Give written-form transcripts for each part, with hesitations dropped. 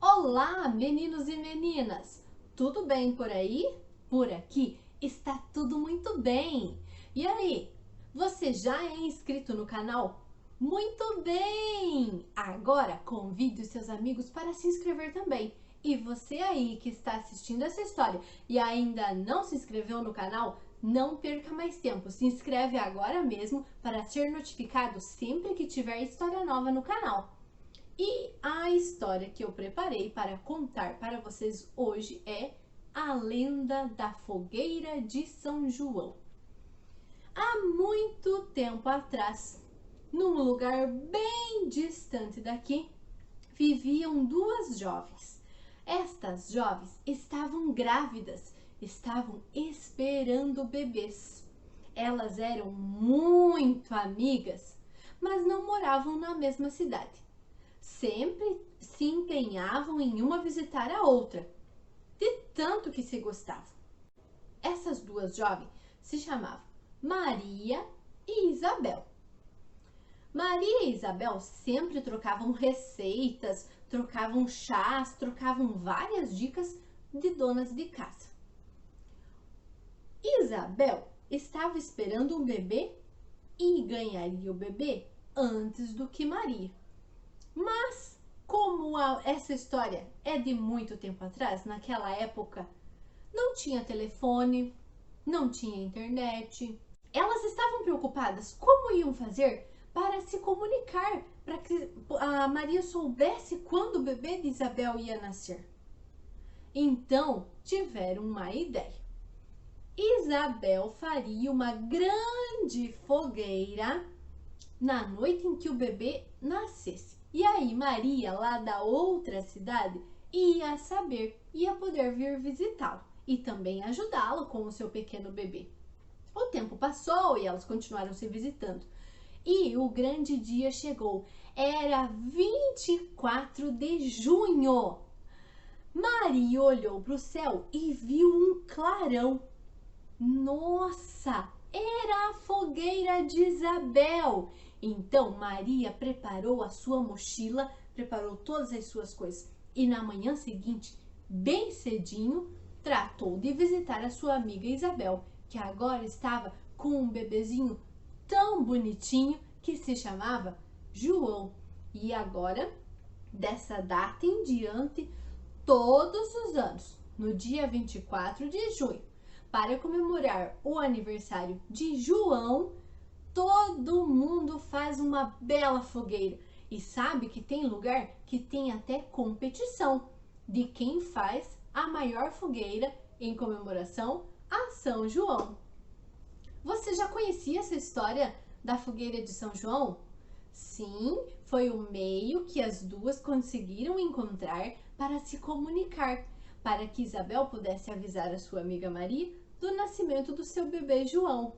Olá, meninos e meninas! Tudo bem por aí? Por aqui está tudo muito bem! E aí, você já é inscrito no canal? Muito bem! Agora convide os seus amigos para se inscrever também. E você aí que está assistindo essa história e ainda não se inscreveu no canal, não perca mais tempo. Se inscreve agora mesmo para ser notificado sempre que tiver história nova no canal. E a história que eu preparei para contar para vocês hoje é A Lenda da Fogueira de São João. Há muito tempo atrás, num lugar bem distante daqui, viviam duas jovens. Estas jovens estavam grávidas, estavam esperando bebês. Elas eram muito amigas, mas não moravam na mesma cidade. Sempre se empenhavam em uma visitar a outra, de tanto que se gostavam. Essas duas jovens se chamavam Maria e Isabel. Maria e Isabel sempre trocavam receitas, trocavam chás, trocavam várias dicas de donas de casa. Isabel estava esperando um bebê e ganharia o bebê antes do que Maria. Mas, como essa história é de muito tempo atrás, naquela época, não tinha telefone, não tinha internet. Elas estavam preocupadas como iam fazer para se comunicar, para que a Maria soubesse quando o bebê de Isabel ia nascer. Então, tiveram uma ideia. Isabel faria uma grande fogueira na noite em que o bebê nascesse. E aí Maria, lá da outra cidade, ia saber, ia poder vir visitá-lo e também ajudá-lo com o seu pequeno bebê. O tempo passou e elas continuaram se visitando. E o grande dia chegou. Era 24 de junho. Maria olhou para o céu e viu um clarão. Nossa, era a fogueira de Isabel! Então Maria preparou a sua mochila, preparou todas as suas coisas e na manhã seguinte, bem cedinho, tratou de visitar a sua amiga Isabel, que agora estava com um bebezinho tão bonitinho que se chamava João. E agora, dessa data em diante, todos os anos, no dia 24 de junho, para comemorar o aniversário de João, todo mundo faz uma bela fogueira. E sabe que tem lugar que tem até competição de quem faz a maior fogueira em comemoração a São João. Você já conhecia essa história da fogueira de São João? Sim, foi o meio que as duas conseguiram encontrar para se comunicar, para que Isabel pudesse avisar a sua amiga Maria do nascimento do seu bebê João.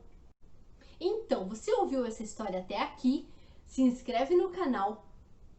Então, você ouviu essa história até aqui? Se inscreve no canal,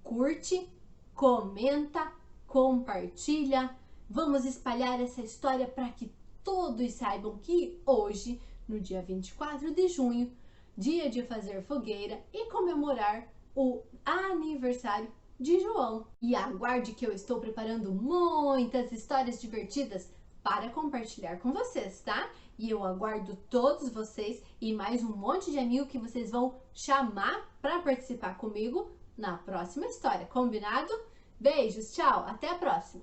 curte, comenta, compartilha. Vamos espalhar essa história para que todos saibam que hoje, no dia 24 de junho, dia de fazer fogueira e comemorar o aniversário de João. E aguarde que eu estou preparando muitas histórias divertidas para compartilhar com vocês, tá? E eu aguardo todos vocês e mais um monte de amigo que vocês vão chamar para participar comigo na próxima história, combinado? Beijos, tchau, até a próxima!